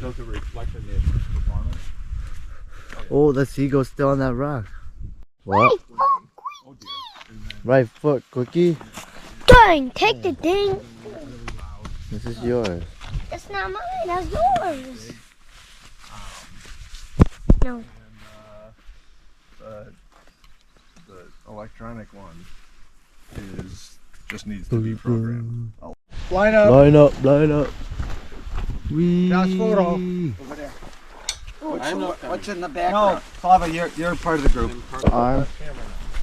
Does it reflect in the performance? Oh, the seagull's still on that rock. What? Oh dear. Right foot, Cookie. Dang, take the ding. This is yours. That's not mine, that's yours. No. And the electronic one just needs to be programmed. Line up. Line up, line up. Wee. That's photo. Over there. What's in the No, background? Flava, you're part of the group. Arm.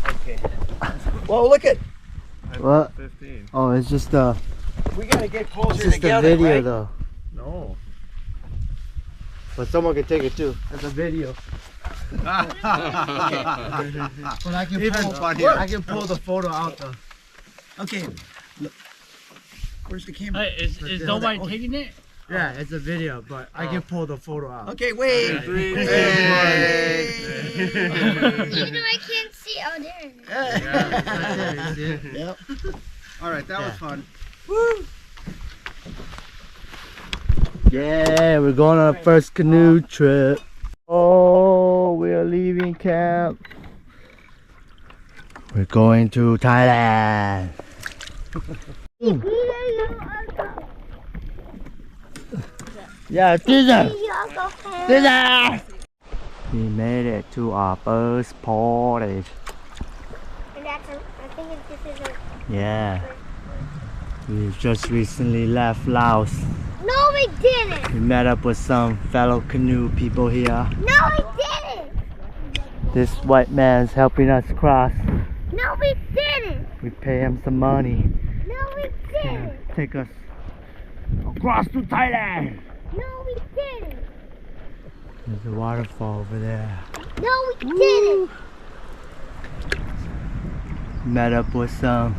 Okay. Whoa, look it. What? 15. Oh, it's just We gotta get closer it's just together, a video right? though. No. But someone can take it too. It's a video. But I can Even pull, funnier. I can pull the photo out though. Okay. Look. Where's the camera? Hey, is nobody taking it? Yeah, it's a video, but I can pull the photo out. Okay, wait. Hey. Even though I can't see, oh there. Yep. All right, that was fun. Yeah, we're going on our first canoe trip. Oh, we're leaving camp. We're going to Thailand. Yeah, Tisa! Tisa! We made it to our first portage. And that's a, I think this is a... Yeah. We just recently left Laos. No, we didn't. We met up with some fellow canoe people here. No, we didn't. This white man's helping us cross. No, we didn't. We pay him some money. No, we didn't. Take us across to Thailand. No, we didn't. There's a waterfall over there. No, we didn't. Met up with some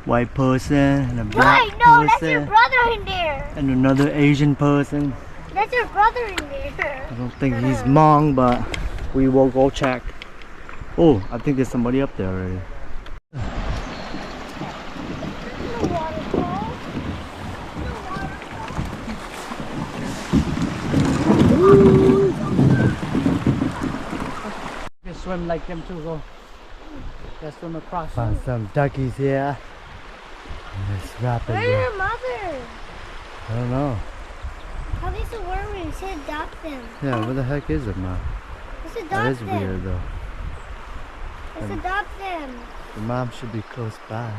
white person and a black Right, no, that's your person brother in there. and another Asian person. That's your brother in there. I don't think he's Hmong, but we will go check. Oh, I think there's somebody up there already. The waterfall. You swim like them too, go. Just swim across. Found some duckies here. This rapid. Where's your mother? I don't know. How these are worms? Say adopt them. Yeah, where the heck is it, man? Let's adopt That is them. weird though. Let's adopt them. The mom should be close by.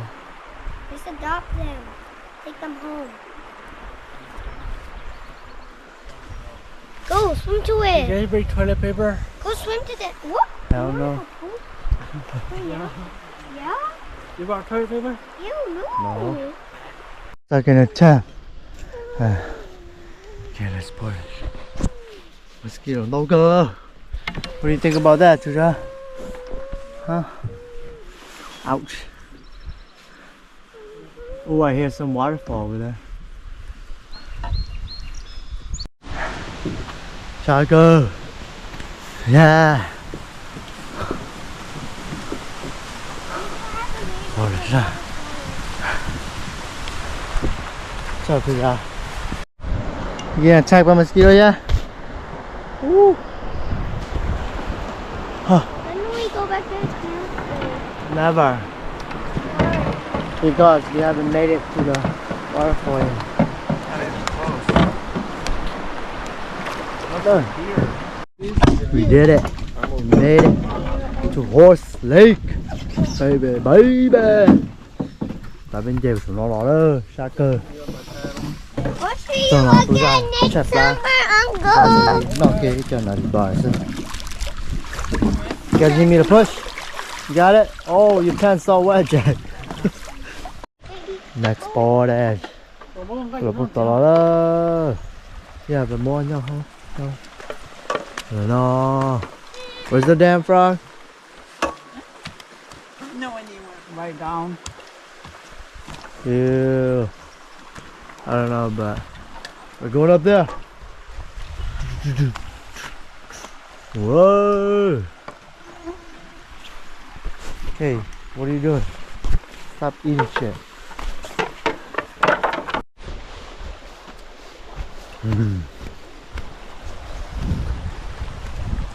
Let's adopt them. Take them home. Go swim to Did it. anybody toilet paper? Go swim to that. What? I don't know. Yeah? Yeah? You brought toilet paper? You know. No. Second attempt. Okay, let's pour it. Mosquito logo. What do you think about that, Tuja? Huh? Ouch. Oh, I hear some waterfall over there. Chaco. Yeah. What is that? What's up, Tuja? You getting attacked by a mosquito yet? Woo. Huh. When do we go back to the camp? Never. Because we haven't made it to the waterfall yet. We did it. We made it to Horse Lake. Baby, baby. Ta bên kia của nó đó, Shaker. What see you again next summer, Uncle? Okay, turn on the bar. You guys need me to push? You got it? Oh, your pants all wet, Jack. Next board edge. Yeah, but more no. No. Where's the damn frog? No idea. Right down. Ew. I don't know, but we're going up there. Whoa. Hey, what are you doing? Stop eating shit.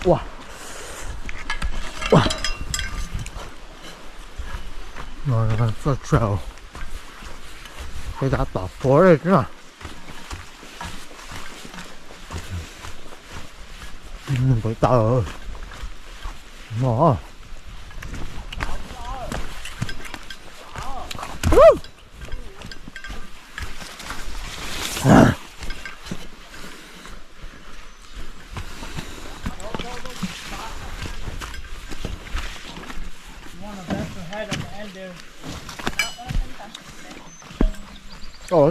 哇哇！这trail 给它打破了，真的。不打了，哦。Oh,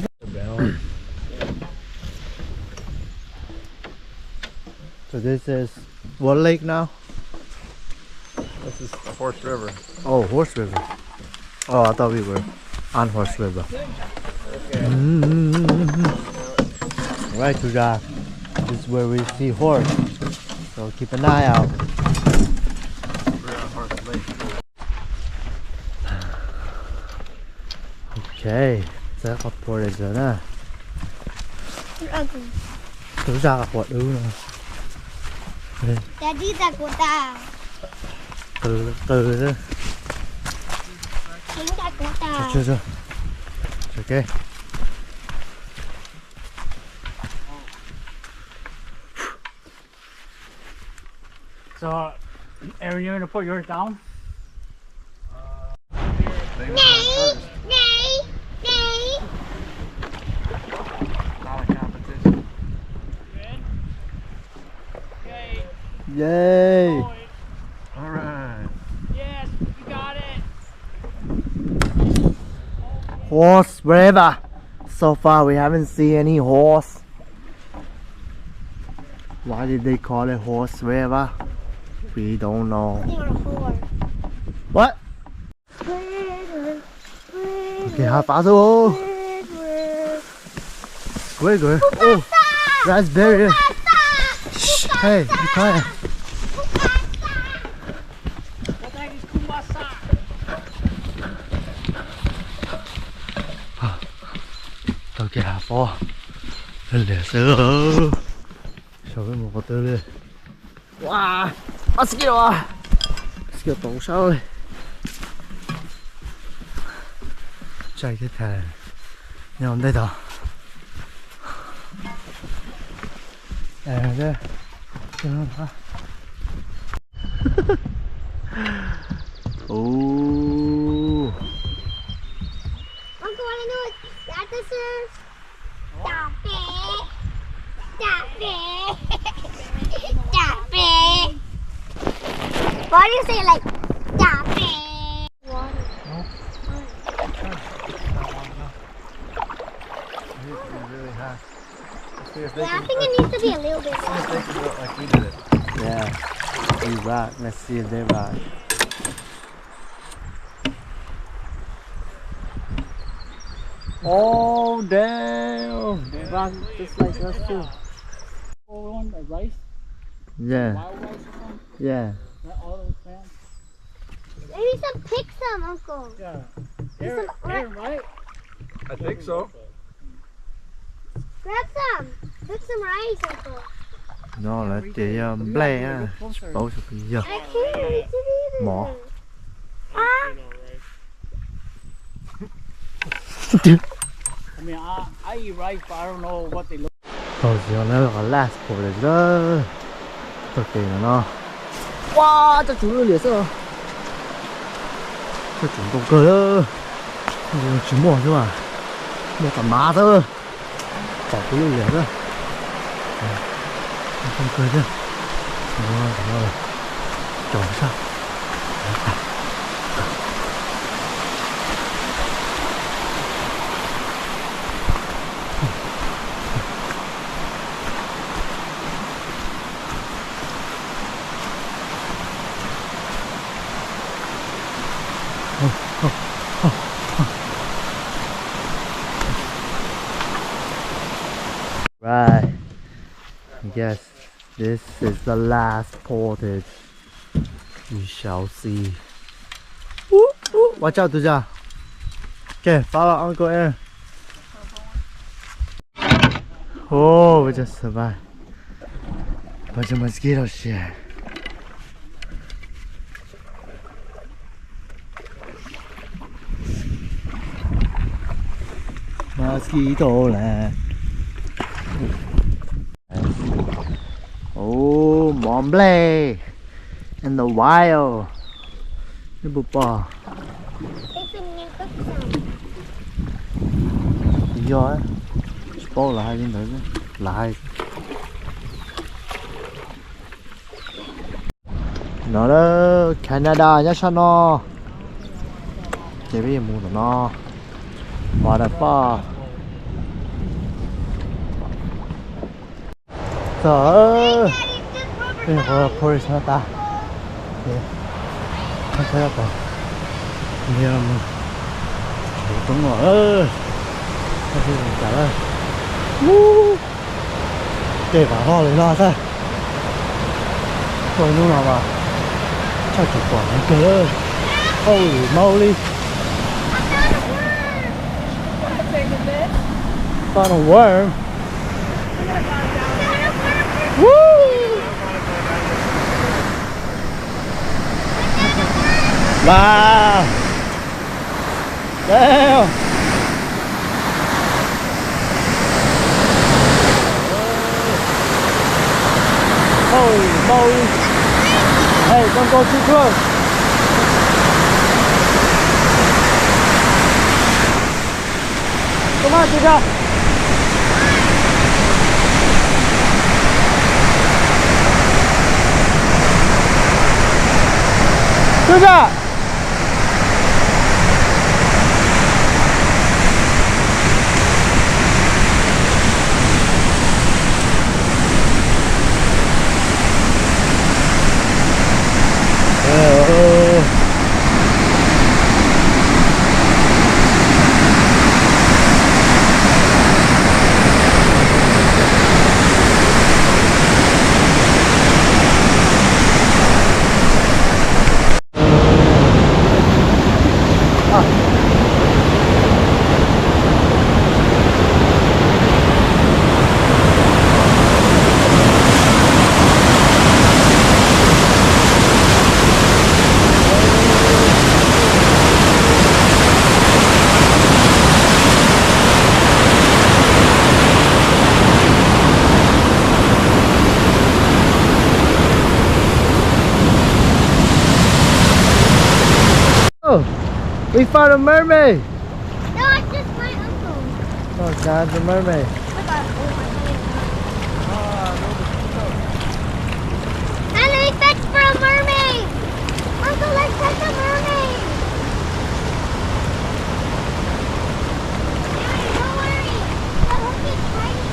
so this is what lake now? This is the Horse River. Oh, Horse River. Oh, I thought we were on Horse River. Right, Tuja. This is where we see horse. So keep an eye out. We're on Horse Lake. Okay, sẽ có portage rồi nè. Thử ra là quạt ưu nè. Daddy, that go down. Từ từ thôi. Chính that go down. Chưa. Okay. So, Aaron, you're gonna put yours down? Nay, nay, nay. Not a competition. Yay! All right. Yes, you got it. Horse River. So far we haven't seen any horse. Why did they call it Horse River? We don't know. You're a whore. What? Squidward, Okay, how fast? Oh, Squidward. good. Oh, raspberry. Shh, hey, be quiet. What the heck is Kumbasa? Okay, four. Let's go. Show them một tư đi. Wow, skill à. Skill tổng sao rồi. Chạy cái thẻ. Nhầm đây đó. Đây. Ooh. Uncle, wanna know what that this is? Stop it. Stop it. Stop it. Why do you say like stop it? Water. Really hot. Let's see if Yeah, I think it needs to be a little bit see if more. they can do it like we did it. Yeah. We rock. Let's see if they rock. Oh damn! They rock just like us too. Oh, one, the rice? Yeah, Wild rice or something? yeah. That all those plants? Maybe some pick some, Uncle. Yeah. Aaron, Aaron, right? I think so. Grab some. Pick some rice, Uncle. Nó là chị Blair á. Supposed to be here. I can't reach it either. More. Ah, I mean, I eat rice, but I don't know what they look Thôi giờ nó là last portage đó. Thật kỳ là nó. Wow, cho chú đưa liệt sao? Cho chú công cơ đó. Chú mua chứ mà. Mua cả má thôi. Bỏ cái lưu liệt đó. Công cơ chứ. Đó rồi. Trời sao? Right. I guess this is the last portage. We shall see. Watch out, Tuja. Okay, follow Uncle Aaron. Oh, we just survived. Bunch of mosquito shit. Mosquito land. Oh, Mont in the wild. Cái bụp bò. Lý do á. Sport là hai viên thử là hai. Nó đó Canada nhá sao nó. Chế bây giờ mua của nó. Waterfalls. Trời ơi police 나왔다. 예. 찾았다. 미안. 어떤 거? 사실 잘해. 우. 대박. 허리 나서. 거기 누나 봐. 찾을 거 아니야. Holy moly. Found a worm. Woo! Wow! Damn! Holy moly! Hey, don't go too close! Come on, Chica! Chica! We found a mermaid! No, it's just my uncle. Oh, God's a mermaid. And we fetched for a mermaid. Uncle, let's catch a mermaid. Don't worry. The hook is tiny.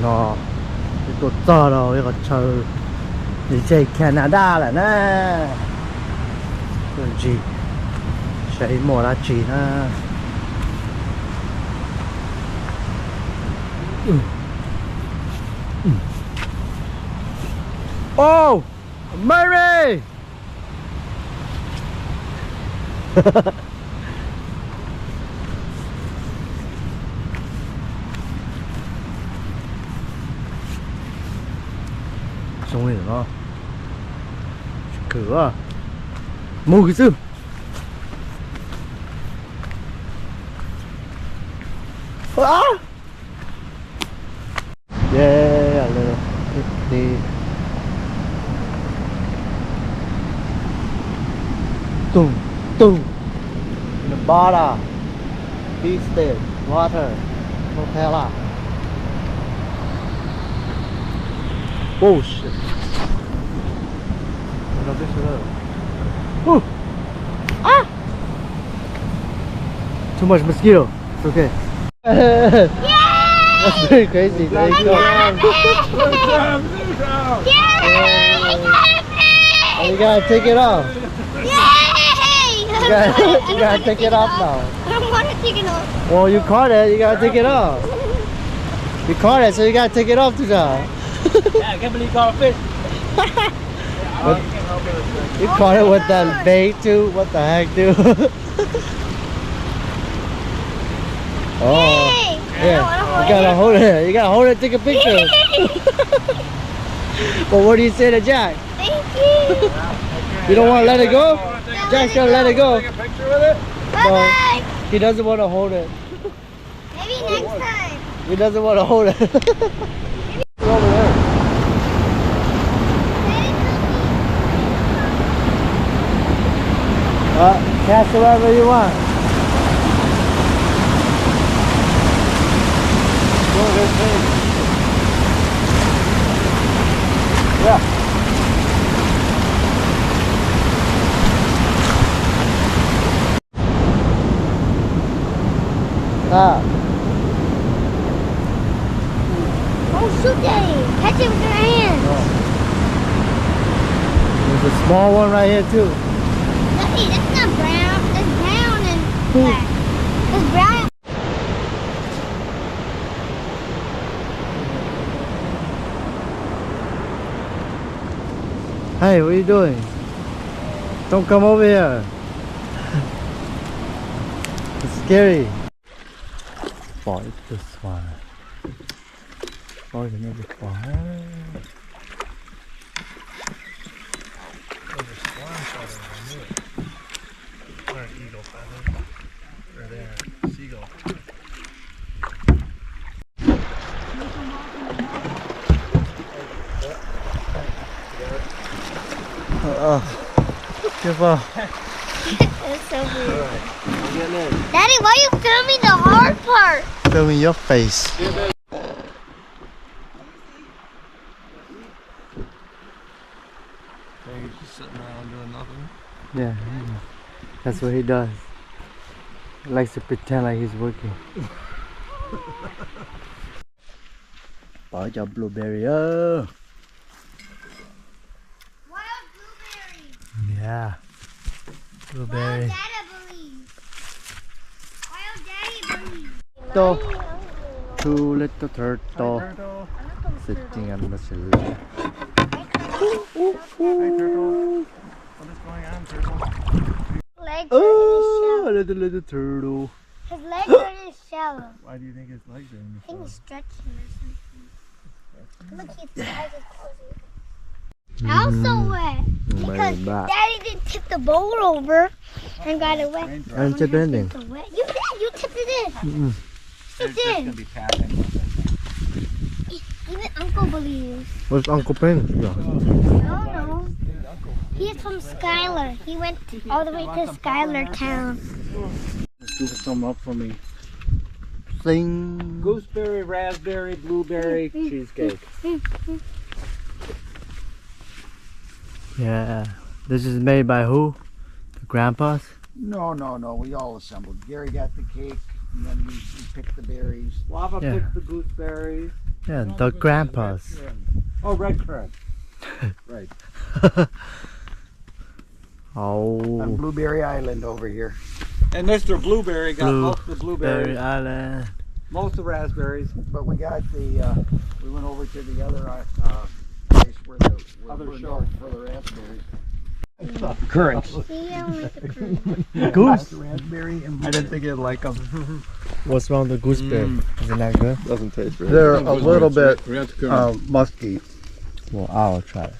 Nó cái cột to đâu cái cột chờ đi chơi Canada là nè cái gì sẽ mua ra chỉ nè Oh Mary xong rồi nó cửa mua cái gì à yeah a little pretty tung tung in the bottom beach state water hotel bullshit Woo. Ah! Too much mosquito. It's okay. Yay! That's very crazy. There you go. Oh, you gotta take it off. You gotta take it off now. I don't want to take it off. Well, you caught it. You gotta take it off. You caught it, so you gotta take it off, Tuja. Yeah, I can't believe you caught a fish. You caught it with that bait too. What the heck, dude? Oh, Hey, yeah. You gotta hold it. You gotta hold it. Take a picture. Well, what do you say to Jack? Thank you. You don't want to let it go? Jack's gonna let it go. Take a picture with it? Bye-bye. He doesn't want to hold it. Maybe next time. He doesn't want to hold it. Over there. Cast it wherever you want. Go this way. Yeah. Stop. Oh, shoot Daddy. Catch it with your hand. There's a small one right here too. Daddy, that's not brown. That's brown and black. That's brown. Hey, what are you doing? Don't come over here. It's scary. Bỏ the swan. Bỏ another swan. There's a swan feather. I knew it. Or an eagle feather. Or there, seagull. Careful. That's so weird. Daddy, why are you filming the hard part? Filming your face. He's just sitting around doing nothing. Yeah, that's what he does. He likes to pretend like he's working. Bỏ cho blueberry ơ. Wild blueberry. Yeah. Wild Blueberry. Dada believes. Wild Daddy believes. Turtle. Two little turtle sitting on the sill. Hey, turtle. What is going on, turtle? Legs are in his Oh, shell. little turtle. His legs are in his shell. Why do you think his legs are in I the think he's shell? stretching or something. Look, his eyes are closing. Also wet. Because Daddy didn't tip the bowl over and got it wet. I didn't tip anything. It's wet. You did. You tipped it in. Mm-mm. You did. be passing with it. Even Uncle believes. Where's Uncle Pin? No. He's from Skylar. He went all the way to Skylar Town. Let's do some up for me. Sing. Gooseberry, raspberry, blueberry cheesecake. Yeah. This is made by who? The grandpas? No. We all assembled. Gary got the cake, and then we picked the berries. Lava Yeah. picked the gooseberries. Yeah, the grandpas. Oh, red currant. Right. Oh. On Blueberry Island over here. And Mr. Blueberry got most of the Blueberry blueberries, Island. most of the raspberries. But we got the, we went over to the other place where the Other shore. for the raspberries. Currants. See him with the cream. Goose? Raspberry and I didn't think you'd like them. What's wrong with the gooseberry? Isn't that good? Doesn't taste very They're good. a little bit Uh, musky. Well, I'll try it.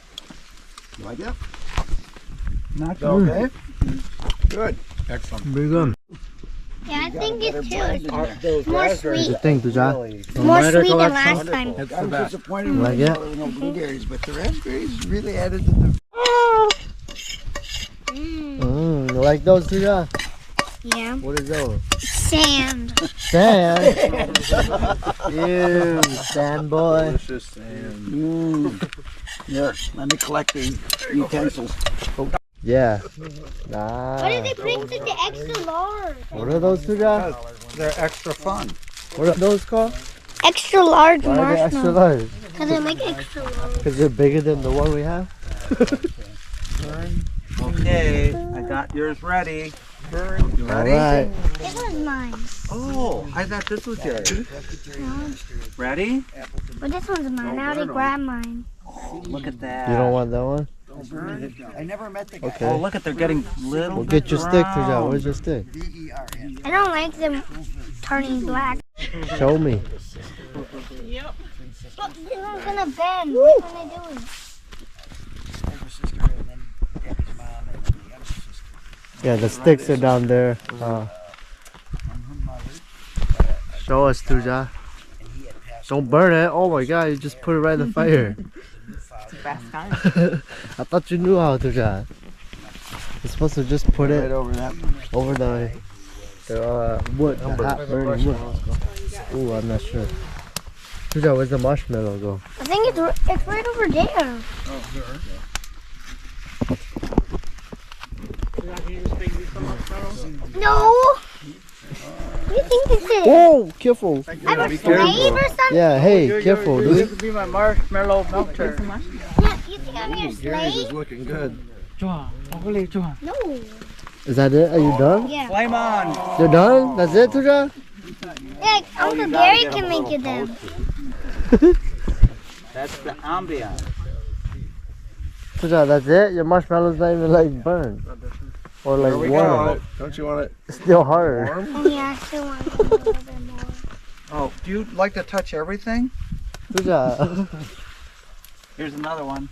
Like that? Not Okay. Good. Excellent. Very good. Yeah, I think it too. Those More raspberries. sweet. What do you think, Tuja? More Wonderful sweet than collection. last time. It's I the was best. disappointed Like when it? there were no blueberries, but the raspberries really added to the. Mm. You like those, Tuja? Yeah. What is those? Sand. Sand. Ew, sand boy. Delicious sand. Here, let me collect the utensils. Yeah. Why did Nice. they bring such an extra large? What are those, Tuja? They're extra fun. What are those called? Extra large Why are they extra marshmallows. large? Because they make extra large. Because they're bigger than the one we have? Okay, I got yours ready. You ready? Alright. This one's mine. Oh, I thought this was yours. No, Ready? but this one's mine. I already grabbed mine. Oh, look at that. You don't want that one? I never met the guy. Okay. Oh, look at they're getting little. Well, get your stick, Tuja. brown. Where's your stick? D-E-R-N. I don't like them turning black. Show me. Look, this one's gonna bend. What am I doing? Older sister and then Debbie's mom and then the younger sister. Yeah, the sticks are down there. And her mother. Show us, Tuja. And he had passed Don't burn it. Oh my god, you just put it right in the fire. I thought you knew how, Tuja. You're supposed to just put Right it over that. over the wood, the hot burning wood. Ooh, I'm not sure. Tuja, where's the marshmallow go? I think it's right over there. No. What do you think this is? Whoa, careful. I'm a slave or something? Yeah, hey, careful, This dude. could be my marshmallow melter. Yeah, you think I'm your Gary's is slave? looking good. No. Is that it? Are you done? Yeah. Flame on. You're done? That's it, Tuja? Yeah, Uncle Gary can make it them. That's the ambiance. Tuja, that's it? Your marshmallow's not even like burned. Or like There we warm. go. Don't you want it It's still harder. warm? Oh, yeah, I still want a little bit more. Oh, do you like to touch everything? Tuja. Here's another one.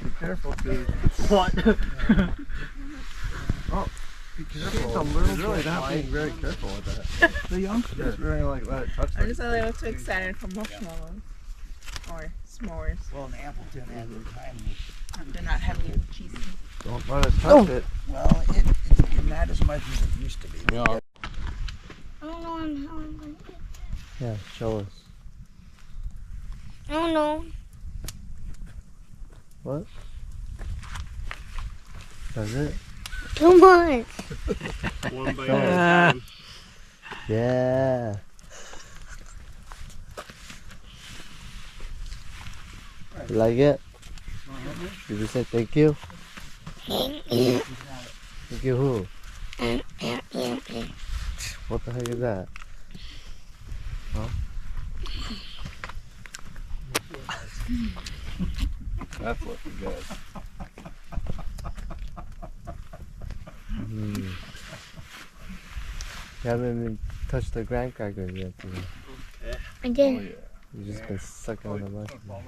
Be careful, dude. What? Be careful. He's really not being very careful with that. The young. Just really like let it touch I'm the just a little too excited for marshmallows or s'mores. Well, in Appleton at the time, They're not heavy and cheesy. Don't let us touch it. well, it's not as much as it used to be. Yeah. I don't know how I'm going to. Yeah, show us. I don't know. What? That's it? Too much. One by Ah. one. Yeah. You like it? Did you say thank you? Thank you who? What the heck is that? That's looking good. You haven't even touched the graham crackers yet. I Oh, did. yeah. You just been sucking on the marshmallow.